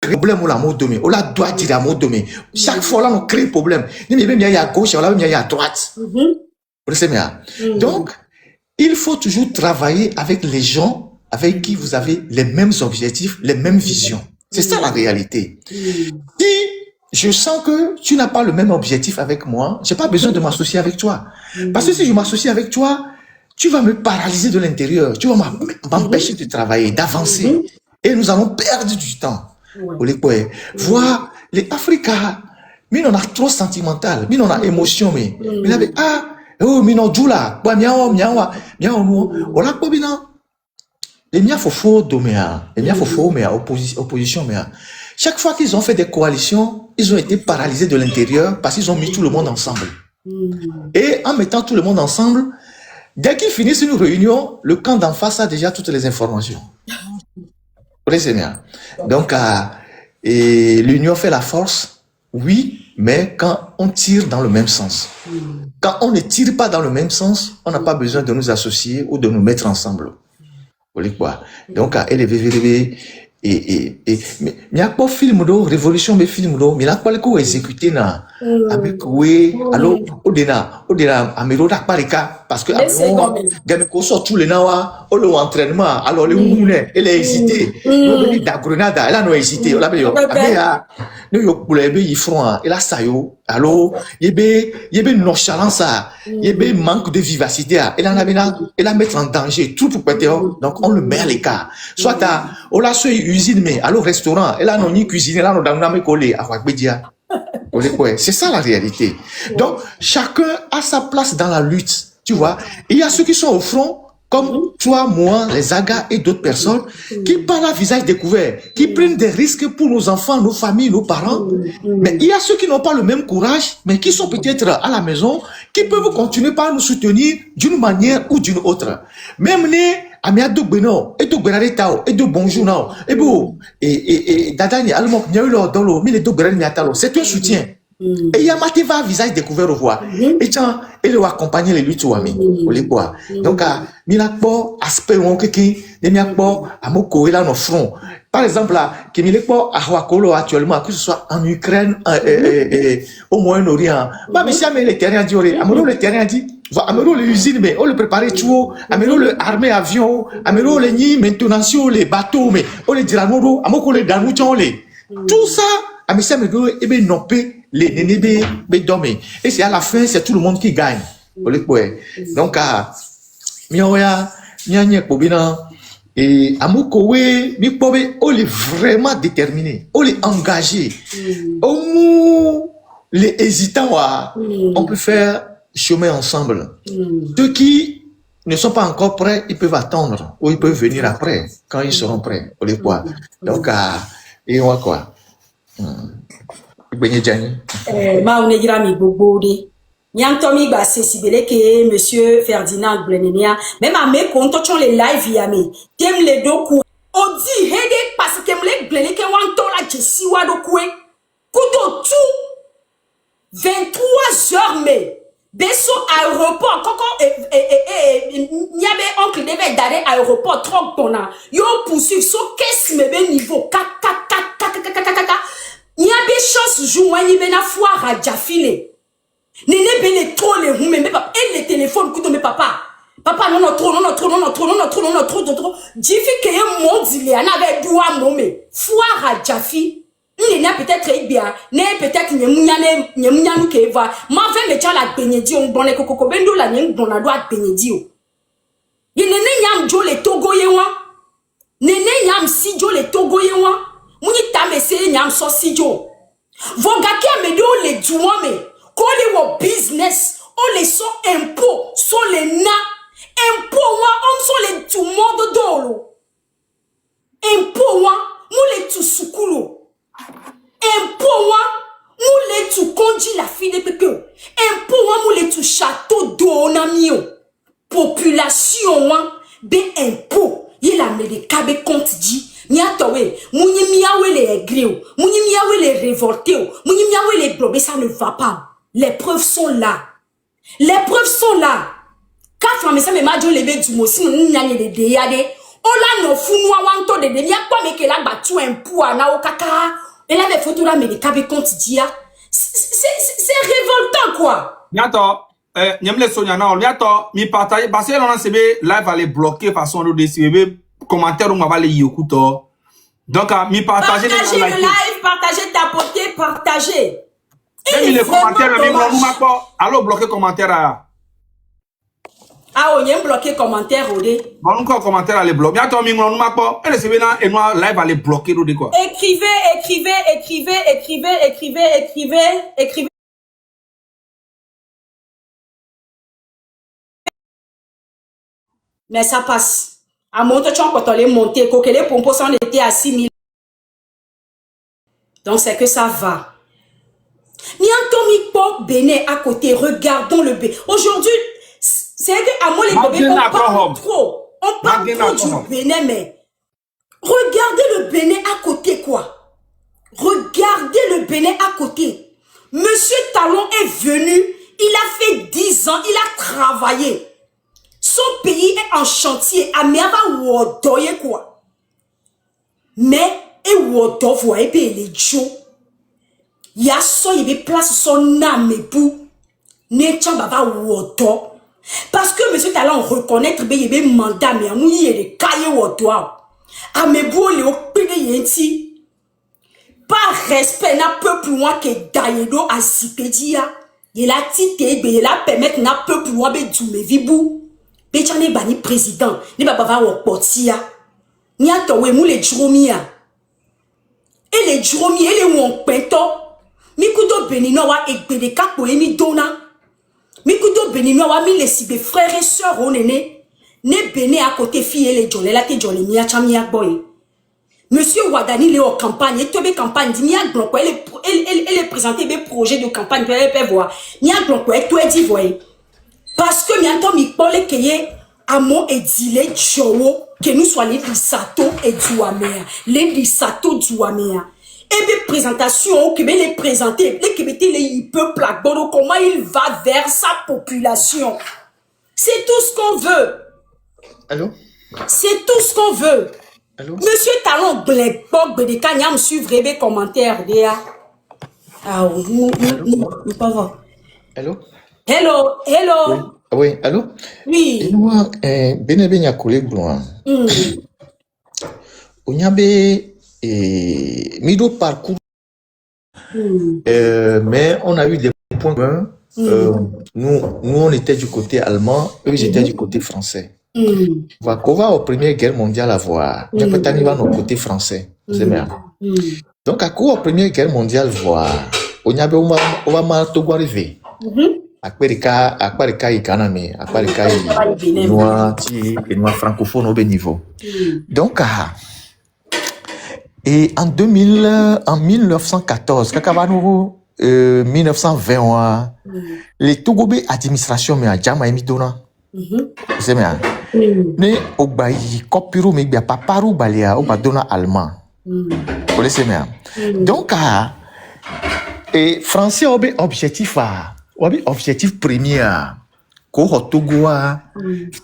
problème ou la mot domé, ou la doit dire la mot domé. Chaque fois là, on crée problème. Il y a à gauche, il y a à droite. Donc, il faut toujours travailler avec les gens avec qui vous avez les mêmes objectifs, les mêmes visions. C'est ça la réalité. Si je sens que tu n'as pas le même objectif avec moi, j'ai pas besoin de m'associer avec toi. Parce que si je m'associe avec toi, tu vas me paralyser de l'intérieur. Tu vas m'empêcher de travailler, d'avancer. Et nous allons perdre du temps. Voir les Africains, mais on a trop sentimental, mais on a émotion, mais oh, mais non, Djoula, miawa, on a pas bien. Les miens faux doméa, les miens faux mais opposition mais chaque fois qu'ils ont fait des coalitions, ils ont été paralysés de l'intérieur parce qu'ils ont mis tout le monde ensemble. Et en mettant tout le monde ensemble, dès qu'ils finissent une réunion, le camp d'en face a déjà toutes les informations. Donc, l'union fait la force, oui, mais quand on tire dans le même sens. Quand on ne tire pas dans le même sens, on n'a pas besoin de nous associer ou de nous mettre ensemble. Donc, élever et mais il y a pas film de révolution mais film de mais là pas le coup exécuté na avec oui alors au dena amiro da parika parce que gagne ko sort tous les nawa au entraînement alors les moulins elle a hésité no da grenade elle a no hésité la be yo no yo pour les be front et là ça yo alors yebe nonchalance yebe manque de vivacité elle en a elle a mettre en danger tout pour péter donc on le met à l'écart soit à on la usine mais alors restaurant et là non ni cuisiner là non dans me coller à Wakbedia. C'est ça la réalité. Donc chacun a sa place dans la lutte, tu vois. Il y a ceux qui sont au front comme toi, moi, les Agas et d'autres personnes qui parlent à visage découvert, qui prennent des risques pour nos enfants, nos familles, nos parents. Mais il y a ceux qui n'ont pas le même courage, mais qui sont peut-être à la maison, qui peuvent continuer par nous soutenir d'une manière ou d'une autre. Même les Amia do Beno, et do Berare Tao, et do Bonjour Nao, et beau, et Dadani, Almok, Niaulo, Dolo, mais les do Berare Niatalo, c'est un soutien. Et il y a Matéva visage découvert au roi. Et tiens, il doit accompagner les luttes ou amis. Donc, Milakbo, aspect ou kiki, des Miakbo, Amoko, et là, nos fronts. Par exemple, là, qui Milakbo, à Huakolo actuellement, que ce soit en Ukraine, au Moyen-Orient. Bah, mais si Amé le terrain dit, Amelo le terrain dit, Amelo les usines, mais on le préparer tout, Amelo le armée avion, Amelo les nids, maintenance, les bateaux, mais on les diranodo, Amoko les danouchon, les. Tout ça, Amissa Mego, et bien, non, les nénés dorment. Et c'est à la fin, c'est tout le monde qui gagne. Donc, Miaoya, Mianya Kobina, et Amokowe, Mikowe, on est vraiment déterminé, on est engagé. Les hésitants, on peut faire chemin ensemble. Ceux qui ne sont pas encore prêts, ils peuvent attendre, ou ils peuvent venir après, quand ils seront prêts. Donc, et on va quoi? Ma onegira mi bobode nyam tomi ba sesibele ke monsieur Ferdinand Blenenia même à mes comptes les live yami tem le doku odi hede parce que me blene ke wanto la jesi wa dokwe kuto tout 23 heures mais beso aéroport koko nyabe oncle deve d'aller aéroport trop bona yo poursuivre so caisse me be niveau il y a des chances joindre bena foire à Jafile. Nene bene trop les roues mais papa et le téléphone couteau mais papa non trop Jifi que mon dilé en avait doigt momé foire à Jafi il n'a peut-être bien n'est peut-être nyamnyanu que va ma fait me tient la benedi on bon les coco bendo la nyam bon la doit benedi o il nene nyam jo le togo yewa nene nyam si jo le togo yewa Mouni tame se nyam so sijo. Vogaki amede o le duwame. Ko le wo business. O le so impôt. So le na. Impôt wa. On so le tu monde dolo. Impôt wa. Mou le tu sukulu. Impôt wa. Mou le tu konji la fille de peke. Impôt wa. Mou le tu château do na mio. Population wa. Be impôt. Il a me de kabe compte dit. Niatowe, mouni miawe les aigris, mouni miawe les révoltés, mouni miawe les blobés, ça ne va pas. Les preuves sont là. Les preuves sont là. Quand mais ça me m'a dit les bêtes du mot, si nous n'y a les déyade, Ola no funwa wanto de demia kwa meke la batu un poua na okaka. Et là, les photos là, mais les cabés compte dia. C'est révoltant, quoi. Bientôt, Nyamle Sonia, non, bientôt, mi partage, parce que l'on a CB, live va les bloquer façon de décider, commentaire, on va les yokuto. Donc, mi partager le live, partager, tapoter, partager. Et les commentaires, même, alors bloquer commentaire. Ah, on y a bloqué commentaire, Odé. Bon, encore commentaire à les bloquer. Bientôt, mi on m'a pas, et le CB là, et moi, live va les bloquer, de quoi. Écrivez. Mais ça passe. À mon temps, quand on les monté, quand les pompos on était à 6 000. Donc, c'est que ça va. Miantomi Pop Bénin à côté, regardons le Bénin. Aujourd'hui, c'est que à moi les bébés, on parle trop. On parle trop du Bénin, mais regardez le Bénin à côté, quoi. Regardez le Bénin à côté. Monsieur Talon est venu, il a fait 10 ans, il a travaillé. Son pays est en chantier. Amiaba wodoye quoi. Mais, et wodo voye be les jo. Ya so y be place son âme pour. Ne tient baba wodo. Parce que monsieur Talon reconnaître be y be mandat mais amouyi y de kaye wodo. Amebou le opine yenti. Par respect n'a peu plus loin que Dayedo à Zipedia. Il a tité be il a permettre n'a peu plus loin be du vibou. Béchane bani président, ni baba wa potia. Ni atowe mou les dromia. Et les dromia, et les won pento. Mikudo benino wa ekbede kapo emi dona. Mikudo benino wa mi les sibe frères et sœurs onene. Ne bene à côté fille et les jolé la te jolé mia chamia boy. Monsieur Wadani le en campagne, et tobe campagne, dit mia glon quoi, elle est présenté des projets de campagne, elle peut voir. Mia glon quoi, toi dit voyez. Parce que mianto mi pole keye amo et dile chowo que nous soit les lisato et douamea les lisato douamea et bien présentation que les présenter les québécois les peuple bodo comment il va vers sa population, c'est tout ce qu'on veut. Allô, c'est tout ce qu'on veut. Allô, monsieur Talon Black Bob de Kanyam suivre les commentaires dia. Ah nous pas voir. allô. Hello. Oui, oui, allô? Oui. Et moi, Benebenya collègue blanc. On y avait mis parcours, mais on a eu des points communs. Nous, on était du côté allemand, eux, ils étaient du côté français. On va aux Première Guerre mondiale à voir. On va au côté français. C'est bien. Donc, à quoi aux Première Guerre mondiale voir? On y avait on va mal tout arriver. Akparika ikaname, akparika noir francophone au niveau. Donc, et en 1914, kakabano 1920, les Togobé administration mais à Jama Emidona. C'est bien. Ne obayi kopiro mais bien pas paru balia au badona allemand. Vous laissez bien. Donc, et français obé objectif à objectif premier,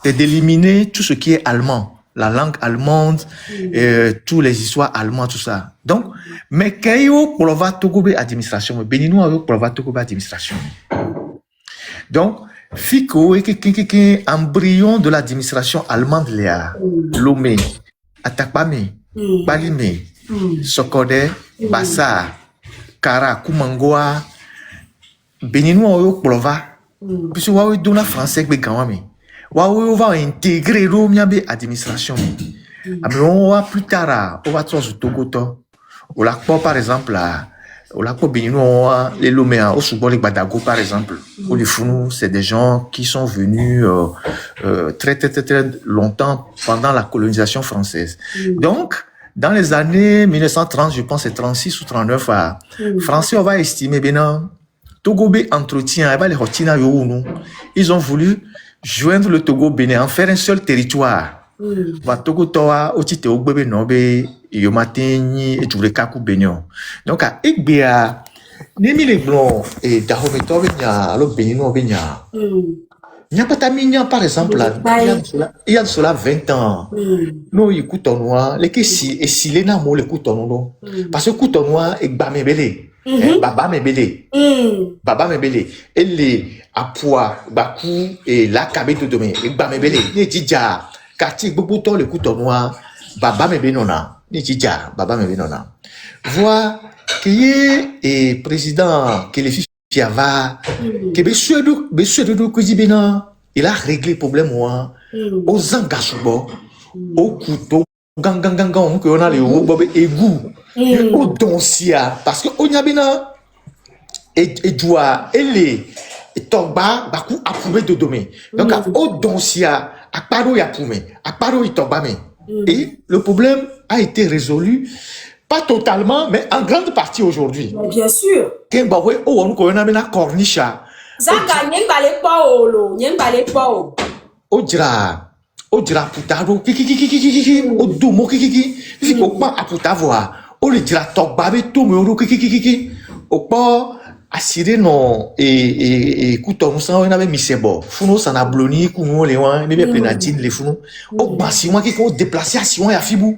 c'est d'éliminer tout ce qui est allemand, la langue allemande, toutes les histoires allemandes, tout ça. Donc, mais qu'il y a pour la Togobe administration, Béninois pour la Togobe administration. Donc, Fico est un embryon de l'administration allemande, Lomé, Atakpame, Balime, Sokode, Bassa, Kara, Kumangoa, Béninois au Plova, puisque Waouh donne français que Gawami. Waouh va intégrer l'Omiabe administration. Mais on va plus tard, on va trouver Togoto. On l'a pas par exemple là, on l'a pas Béninois, les Loméens, au Soubon les Badago par exemple. Ou les Founou, c'est des gens qui sont venus très longtemps pendant la colonisation française. Donc, dans les années 1930, je pense c'est 36 ou 39, Français on va estimer bien. Togobé entretient, ils ont voulu joindre le Togo Bénin, en faire un seul territoire. Togo Toa, Otite Ogbebe Nobe, Yomateni, et Tourekaku Bénin. Donc, à Egbea, Nemi les Blancs et Dahometobe, alors Bénin, Nyapatamignan, par exemple, là, il y a de cela 20 ans. Nous, il coûte en noir, les qui si les namo le coûte en noir. Parce que coûte en noir, et bamé belé. Baba me belé. Baba me belé. Et les appois, bakou, et la cabine de demain, et bamé belé. Les didja, quartier, boubouton, le coûte en noir, baba me benona. Les didja, baba me benona. Vois, qu'il y ait président, que les filles Fiava, que monsieur de Kuzibena, il a réglé le problème aux engagements, au couteau, gangan, que on a les égouts, au donsia, parce que on y a bien et doit et tomba, bakou approuvé de domaine. Donc au donsia, à paro y approuvé, à paro y tomba et le problème a été résolu. Pas totalement, mais en grande partie aujourd'hui. Bien sûr. Kembawe, on a une cornicha. Zaka, n'y balé pas au lo, n'y balé pas au. Odra putaro, kiki, odumo, kiki, pas à putavoa. O le dira tokbabe, tout me kiki, opa, assuré non, et couton, ça, on avait mis ses bords. Founo, ça n'a bloni, koumo, les oins, les pénatines, les founo. O bassi-moi, qui ont déplacé à Sion et à Fibou.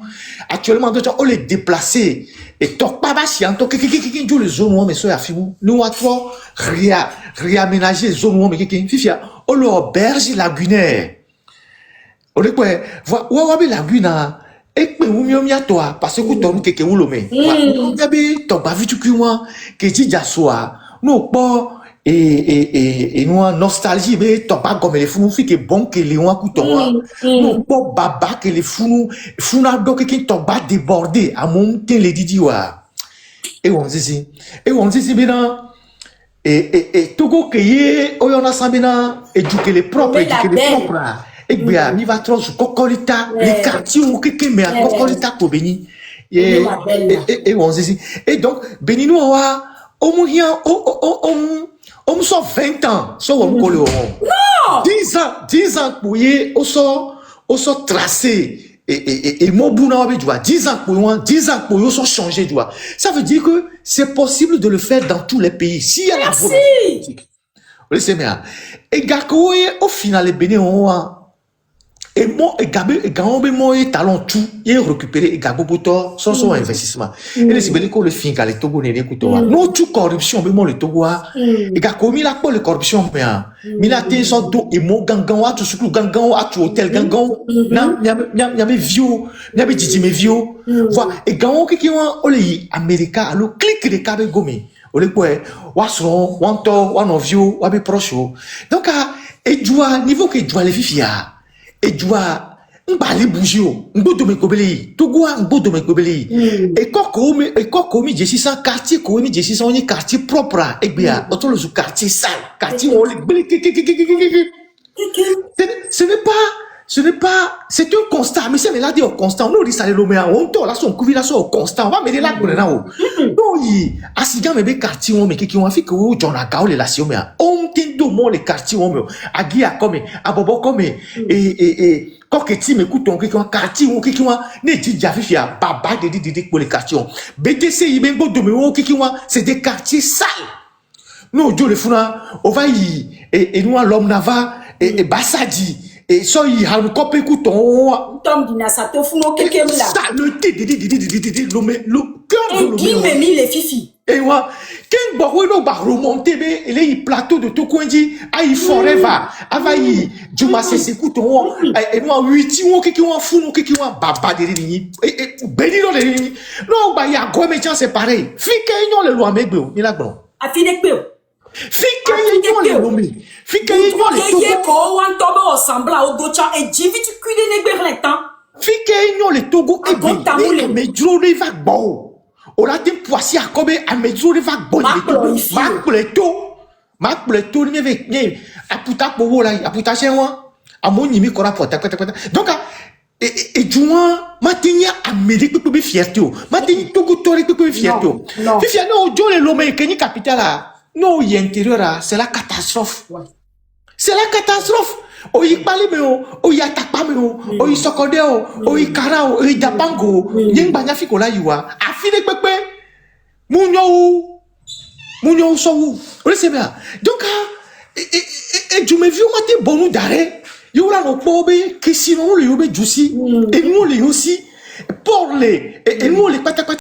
Actuellement, on les déplacé. Et toc pas bassi, en toc, qui joue les zones, mais ça, à Fibou. Nous, à toi, réaménager les zones, mais qui, fifia, on l'auberge lagunaire. On est quoi, wabi laguna. Et puis, vous m'y toi, parce que vous t'en que vous l'omez. Vous avez ton bavu du cul, que tu dis à soi. Nous, pas, et nous, nostalgie, mais t'as pas comme les fous, fait que bon que les ouans couton. Nous, pas baba que les fous, donc qui t'ont pas débordé, à mon temps, les didi, et on dit, bien, et Togo, que y on a ça, bien, éduquer les propres, et bien, il va trop sur Kokolita, les quartiers où quelqu'un met à Kokolita pour béni. Et on se dit, et donc, Béninois, on sort 20 ans, so on colle au rond. 10 ans pour y, on sort tracé. Et mon bouna, 10 ans pour eux, sont changés, tu vois. Ça veut dire que c'est possible de le faire dans tous les pays. S'il y a la volonté politique. Vous laissez bien. Et Gakoye, au final, les Béninois, et moi, et Gabé, moi, et talent tout, et récupérer, et Gabo Boto, son investissement. Et les Sibéliens, le fin, quand les Togo n'est pas Togo. Non, tout corruption, mais moi, le Togo, et Gako, il a pas le corruption, mais, il a été son dos, et mon gangan, tout ce que gangan, à tout hôtel, gangan, n'a mes vieux, n'a mes didi, mes vieux. Voilà, et gangan, qui ont, les Américains, alors, clique les cabes gommés. On les quoi, ouasson, ouanto, ouanovio, ouabe proche. Donc, et doit, niveau que doit les fifia. Et doit m'bali bouger m'bodo me kobeli togo m'bodo me kobeli et quand mi jesi sans quartier ko mi jesi sans quartier propre et bien autour le quartier sale quartier on les ce n'est pas c'est un constat mais c'est là dit au constant on dit ça le mais on to là son couvi là son constant on va me là pour là haut donc il asiga me be quartier on me qui on fait que John Agao les là mais on tindo mon les quartiers on me agia comme abobo comme et quand que tu m'écoutes ton quartier ou qui ne dit jafifia baba de pour les quartiers BTC ibengo de me qui c'est des quartiers sales nous Dieu le funa on va y et nous l'homme nava et Bassadi et ça il a le copé couton Tom dinasato funo keke mila ça le cœur de l'homme et mis les fifi et moi quand Barouno va remonter et les plateaux de Tokondi aïe forever avaï Juma c'est couton et moi 8 ou qui ont funo qui ont baba de lignes et bénino de lignes non bah il y a quoi mais c'est pareil fike non le loi meblo il a bon a fini que fike non le nommé fike non le Togo ko wan tobe osambla o docha e jivi tu cuide ne berle temps fike non le Togo et mais drone va bon on a des poissons à comme à mesure de vague bonne Marc Pleto ni avec ni à puta pour là à puta chez moi à mon nimi kora porta donc et juin matin à midi peut be fierté matin Togo tore peut be fierté fifia non John le lomé que ni capitale là non y intérieur c'est la catastrophe c'est la catastrophe oyi pali me oyi atakpa me oyi sokode oyi kara oyi dapango yengba nya fiko la yiwa afine pepe munyo so wu o se bien donc Et tu me viens mater bon d'arrêt. Yo là no pobe que sinon le yobe juicy et nous les aussi pour les et nous les pata